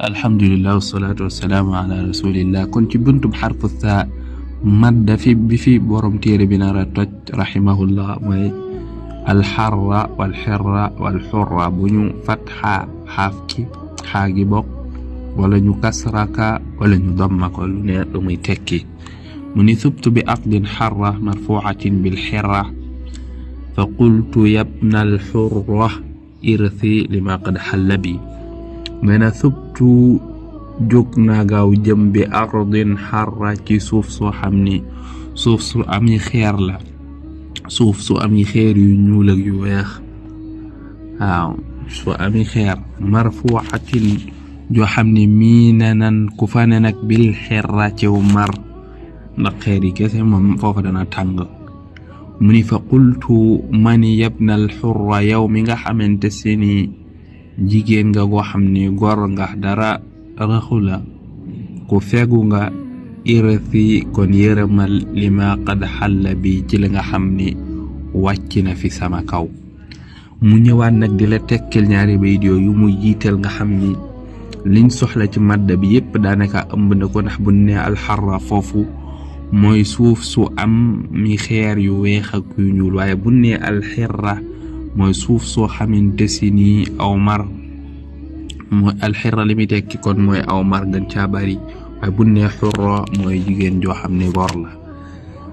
alhamdulillah wassalatu wassalamu ala rasulillah. kon ci buntu harfu tha madda fi bi fi borom téere bi nara toj rahimahullah mooy alxarra walxirra walxurra bu ñu fatxa xaaf ki xaagi bokk wala ñu kasraka wala ñu damma ko lu ne lu muy tekki mu ni thubtu bi aqdin xarra marfuatin bil xirra fa qultu yabna alxurra irthi lima qad xalla bi mena thubtu jóg naa gaaw jëm bi aqdin xarra ci suuf soo xam ni suuf su ami xeer la suuf su ami xeer yu ñuul ak yu weex waaw su ami xeer marfuatin joo xam ne miina nan ku fa ne nag bil xirra ciw mar ndax xeer yi kese moom foofa dana tàng mu ni fa qultu mani yabna al xurra yow mi nga xamante seeni jigéen nga goo xam ne gor nga dara raxu la ku fegu nga irthi kon yërëmal lima qad xalla bi ci la nga xam ni wàcc na fi sama kaw mu ñëwaat nag di la tekkil ñaari bayit yooyu mu jiital nga xam ni liñ soxla ci madda bi yépp daanaka ëmb na ko ndax bu ne alxarra foofu mooy suuf su am mi xeer yu weex ak yu ñuul waaye bu ne alxirra mooy suuf soo xamante si ni aw mar mooy alxirra li muy tekki kon mooy aw mar gën caa bari waaye bu ne xurra mooy jigéen joo xam ne gor la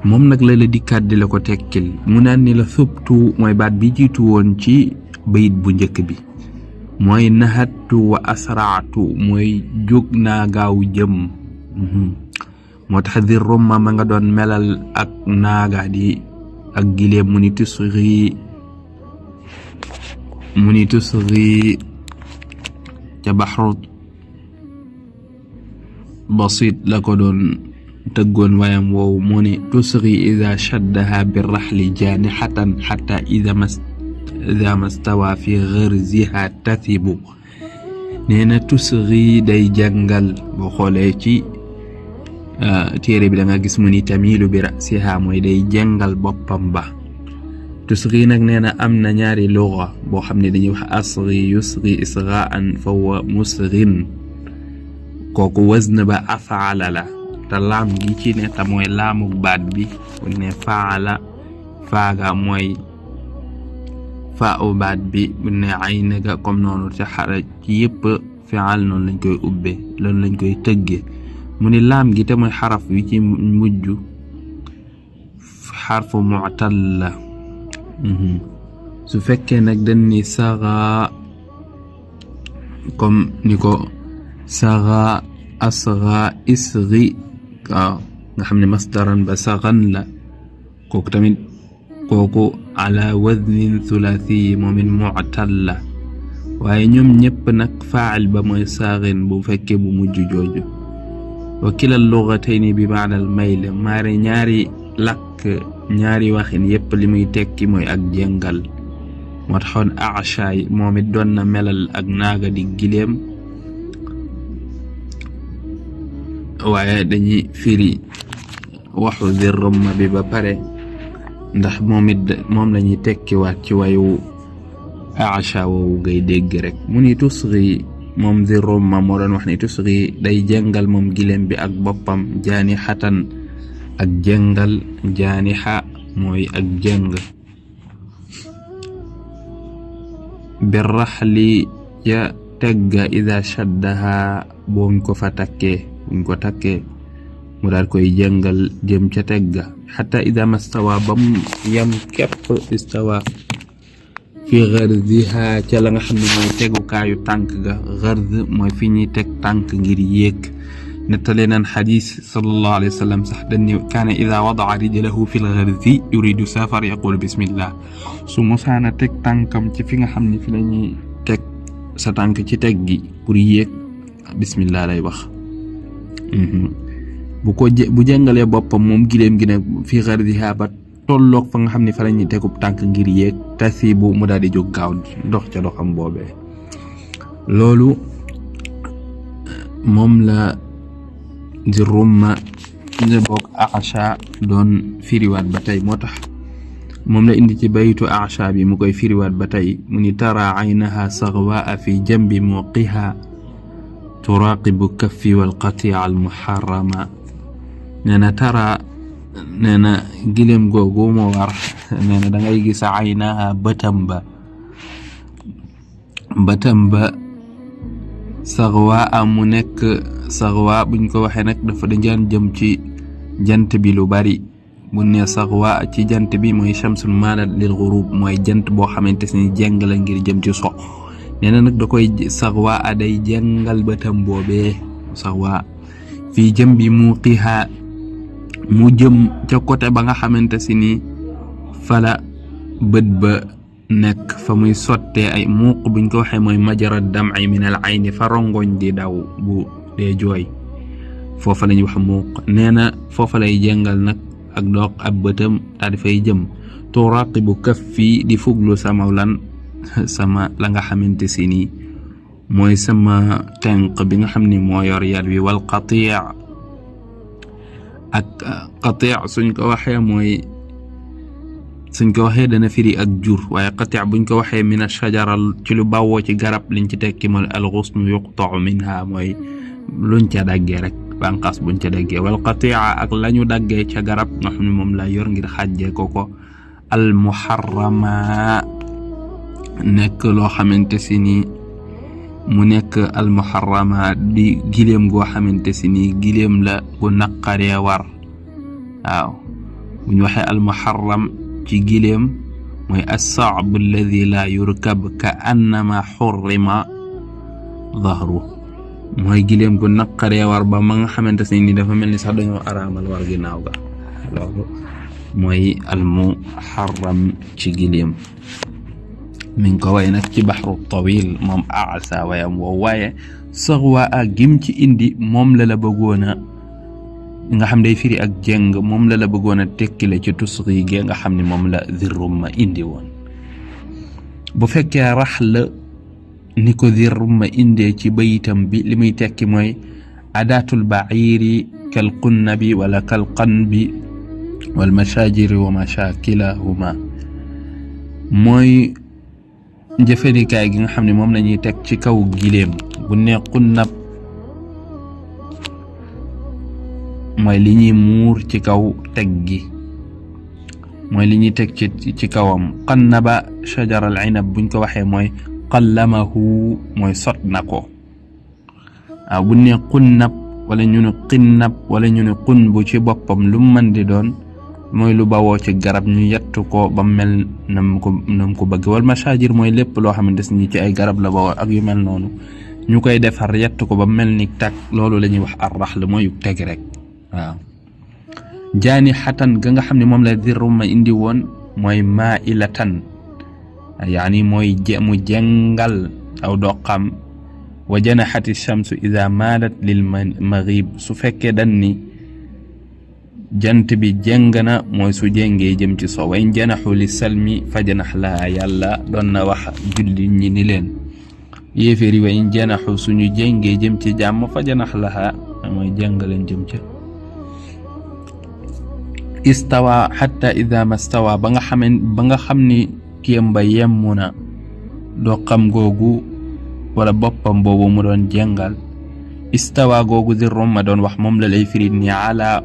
moom nag la dikkaat di la ko tekkil mu naan ni la thubtu mooy baat bi jiitu woon ci bayit bu njëkk bi mooy nahattu wa asraatu mooy jóg naa gaaw jëm moo tax dir rumma ma nga doon melal ak naaga di ak gileem mu ni tusri ca baxru basit la ko doon tëggoon wayam woowu mu ni tusri ida shaddaha birraxli jaanixatan xata ida mastawa fi gërziha tathibu nee na tusri day jàngal boo xoolee ci téere bi da nga gis mu ni tamilu bi rasiha mooy day jàngal boppam ba tusri nag nee na am na ñaari luga boo xam ne dañuy wax asri yusri israan fa huwa musrin kooku wazn ba afaala la te laam gi ci ne te mooy laamuk baat bi bu ne faala faaga mooy faa u baat bi bu ne ayna ga comme noonu ci xara ci yëpp fi'al noonu lañ koy ubbe loolu lañ koy tëgge mu ni laam gi te mooy xaraf wi ci mujj xarfu mu'tal la su fekkee nag dañ ni saxa comme ni ko saxa asra isri waaw nga xam ne masdaran ba saxan la kooku tamit kooku ala waznin thulathi moomin mu'tal la waaye ñoom ñëpp nag faa'il ba mooy saaxin bu fekkee bu mujj jooju wa kilal lughatayni bi maanal mayl maari ñaari lakk ñaari waxin yépp li muy tekki mooy ak jëngal moo taxoon aashaay moom it doon na melal ak naaga di gileem waaye dañuy firi waxu dir rumma bi ba pare ndax moom lañuy tekkiwaat ci wayu aasha woowu ngay dégg rek mu ni tusri moom dir rumma moo doon wax ni tusri day jëngal moom gileem bi ak boppam jaani xatan ak jëngal jaanixa mooy ak jëng birraxli ca tegga ida shaddaha buñ ko takkee mu daal koy jëngal jëm ca tegga xata ida mastawa bam yam képp istawa fi gërziha ca la nga xam ne mooy tegukaayu tànk ga gërz mooy fi ñuy teg tànk ngir yéeg nettali naan xadis sallallahu alayhi wa sallam sax dañ ne kaana ida wadaa rijlahu fi lgarzi yuridu safar yaqulu bismillah su mosaana teg tànkam ci fi nga xam ne fi lañuy teg sa tànk ci teg gi pour yéeg bismillah lay wax bu jàngalee boppam moom gileem gi nag fi garziha ba tolloog fa nga xam ne fa lañuy tegub tànk ngir yéeg tasi bu mu daal di jóg gaaw dox ca doxam boobee loolu moom la di rumma ne boog aasha doon firiwaat ba tey moo tax moom la indi ci baytu aasha bi mu koy firiwaat ba tey mu ni tara aynaha saghwaa fi jambi muqiha turaqibu kaffi wal qatia al muharrama neena tara neena gilem googu mo war neena da ngay gis aynaha bëtam ba saxwa mu nekk saxwa buñ ko waxee nag dafa dajaan jëm ci jant bi lu bari bu ne saxwa ci jant bi mooy shamsul maalat lil ghurub mooy jant boo xamante ni jeng la ngir jëm ci so neena nag da koy saxwa day jengal bëtam boobee saxwa fii jëm bi muqiha mu jëm ca côté ba nga xamante ni fala bët ba nekk fa muy sottee ay muuq buñ ko waxee mooy majara dam'i min al ayni fa rongoñ di daw bu dee jooy foofa lañuy wax muuq neena foofa lay jengal nag ak doog ab bëtam daal di fay jëm turaqibu kaffi di fuglu sama la nga xamante ni mooy sama tenq bi nga xam ni moo yor yar wi wal qati' ak qati' suñ ko waxee dana firi ak jur waaye qati' buñ ko waxee min ash-shajara ci lu bawoo ci garab liñ ci tekki mooy al-ghusn yuqta'u minha mooy luñ ca daggee rek banqaas buñ ca daggee wal qati'a ak lañu daggee ca garab nga xam ne moom la yor ngir xàjjee ko al muharrama nekk loo xamante ni mu nekk al muharrama di gileem goo xamante ni gileem la gu naqaree war waaw bu ñu waxee al muharram ci gileem mooy as-sa'b alladhi la yurkab ka annama hurrima dhahru mooy gileem gu naqaree war ba ma nga xamante ni dafa mel ni sax dañoo araamal war ginnaaw ga loolu mooy al muharram ci gileem min ko way nag ci baxru tawil moom aasa wayam woo waaye saxwa ak gim ci indi moom la bëggoona nga xam day firi ak jeng moom la bëggoona tekkile ci tusri ge nga xam ne moom la dirrumma indi woon bu fekkee rax la ni ko dirrumma indee ci bayitam bi li muy tekki mooy adatul ba'iri kal qunnabi wala kal qanbi wal mashajiri wa mashakilahuma mooy jëfandikaay gi nga xam ne moom lañuy teg ci kaw gileem bu ne qunnab mooy li ñuy muur ci kaw teg gi mooy li ñuy teg ci kawam qannaba shajar al inab buñ ko waxee mooy qallamahu mooy sot na ko waaw bu ne qunnab wala ñu ne qinnab wala ñu ne qunbu ci boppam lu mën di doon mooy lu bawoo ci garab ñu yettu ko ba mel nam ko bëgg wal mashajir mooy lépp loo xamante ni ci ay garab la bawoo ak yu mel noonu ñu koy defar yettu ko ba mel ni tag loolu la ñuy wax ar-rahl mooy teg rek waaw jaani xatan ga nga xam ne moom la dirrumma indi woon mooy mailatan yaani mooy mu jengal aw doqam wa janaxati shamsu ida maalat lil maghib su fekkee dan ni jant bi jeng na mooy su jengee jëm ci so way janaxu li salmi fa janax laa yàlla doon na wax julli ñi ni leen yéeféeri way janaxu suñu jengee jëm ci jàmm fa janax laha mooy jeng leen jëm ca istawa hatta ida mastawa ba nga xam ni kiyam ba yemmu na doo xam googu wala boppam boobu mu doon jengal istawa googu dirrumma doon wax moom la lay firi ni ala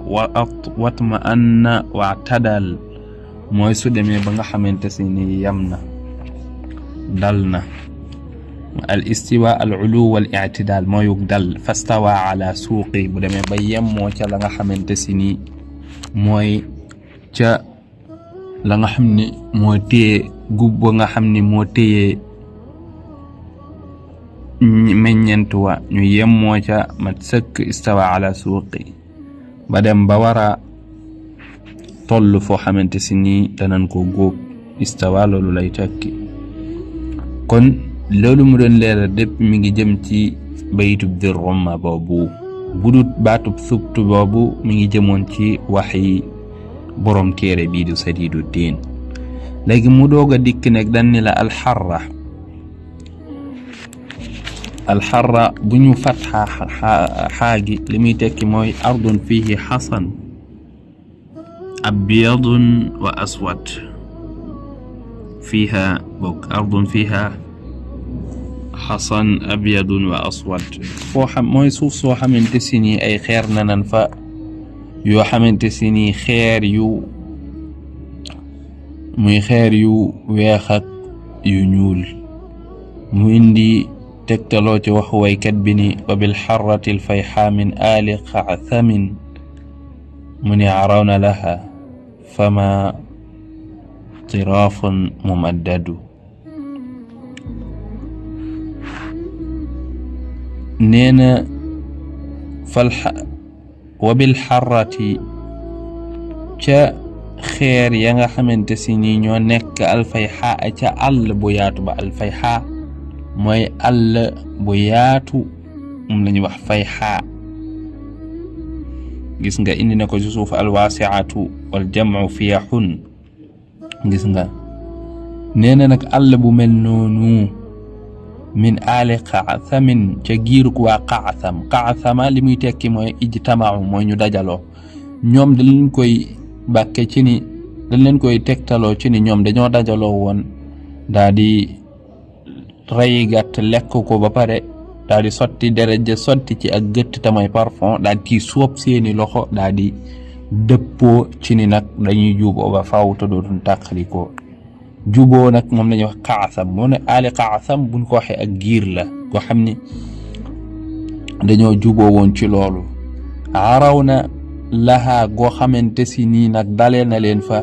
watma anna wa tadal mooy su demee ba nga xamante ni yam na dal na al istiwa al ulu wal i'tidal mooy dal fastawa ala suuqi bu demee ba yemmoo ca la nga xamante ni mooy ca la nga xam ni moo téye gub ba nga xam ni moo téye meññentu wa ñu yemmoo ca mat sëkk istawa ala suuqi ba dem ba wara toll foo xamante ni danañ ko góob istawa loolu lay tekki kon loolu mu doon leeral dépp mi ngi jëm ci baytub dirrumma boobu budut baatub subtu boobu mi ngi jëmoon ci waxi borom téere bii du Sadiidu Diin léegi mu doog a dikk nag dañ ni la alxarra bu ñu fatxa xaagi li muy tekki mooy ardun fihi xasan abyadun wa aswad fiha bokk ardun fiha xasan abyadun wa aswad foo xam mooy suuf soo xamante si nii ay xeer nanan fa yoo xamante si nii xeer yu weex ak yu ñuul mu indi tegtaloo ci waxu waykat bi ni wa bil xarrati l fayxa min aali qaathamin mu ni arawna laha fama tiraafun mumaddadu nee na wa bil xarrati ca xeer ya nga xamante si ni ñoo nekk alfayxa ca àll bu yaatu ba alfayxa mooy àll bu yaatu moom la ñuy wax fayxa gis nga indi na ko ci suuf alwaasiatu wal jamcu fiyaxun gis nga nee na nag àll bu mel noonu min aali qaathamin ca giirug waa qaathama li muy tekki mooy ijtamau mooy ñu dajaloo ñoom dañ leen koy bàkke ci ni dañ leen koy tegtaloo ci ni ñoom dañoo dajaloo woon daa di rey gàtt lekk ko ba pare daa di sotti deret ja sotti ci ak gëtt te mooy parfum daa di sóob seeni loxo daa di dëppoo ci ni nag dañuy juboo ba faaw te dootuñ tàqalikoo juboo nag moom la ñuy wax qaasam moo ne aali qaasam buñ ko waxee ak giir la koo xam ni dañoo juboo woon ci loolu araw na lahaa goo xamante si nii nag dalee na leen fa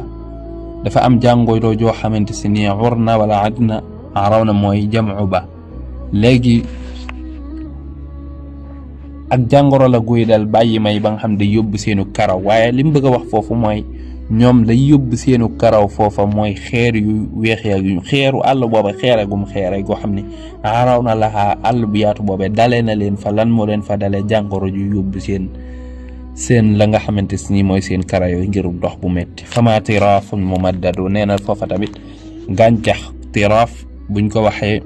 dafa am jàngoro joo xamante si nii urna wala adna araw na mooy jamcu ba léegi ak jàngoro la guy dal bàyyi may ba nga xam ne yóbbu seenu karaw waaye li mu bëgg a wax foofu mooy ñoom day yóbbu seenu karaw foofa mooy xeer yu weex ya yu xeeru àll booba xeere goo xam ne araw na laxaa àll bu yaatu boobe dalee na leen fa lan moo leen fa dalee jàngoro ju yóbbu seen la nga xamante si ni mooy seen karaw yooyu ngir dox bu metti fama tiraafun mumaddadu nee na foofa tamit gàncax tiraaf buñ ko waxee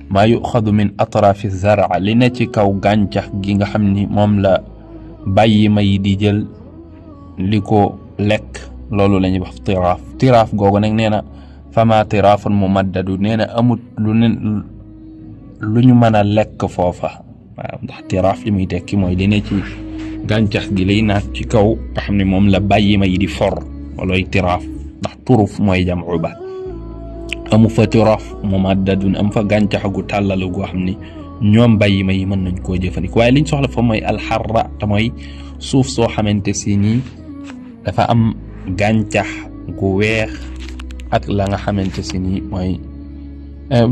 maa yuxadu min atrafi zara li ne ci kaw gàncax gi nga xam ni moom la bàyyi may di jël li ko lekk loolu la ñuy wax tiraaf googu nag nee na fama tiraafun mumaddadu nee na amut lu ñu mën a lekk foofa waaw ndax tiraaf li muy tekki mooy li ne ci gàncax gi lay naat ci kaw nga xam ne moom la bàyyi may di for walooy tiraaf ndax turuf mooy jam'u ba amu fa tiraaf mumaddadun am fa gàncax gu tàllalu goo xam ni ñoom bàyyi may mën nañ koo jëfandikoo waaye liñ soxla fa mooy alxarra te mooy suuf soo xamante si nii dafa am gàncax gu weex ak la nga xamante si nii mooy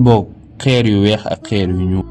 boo xeer yu weex ak xeer yu ñuul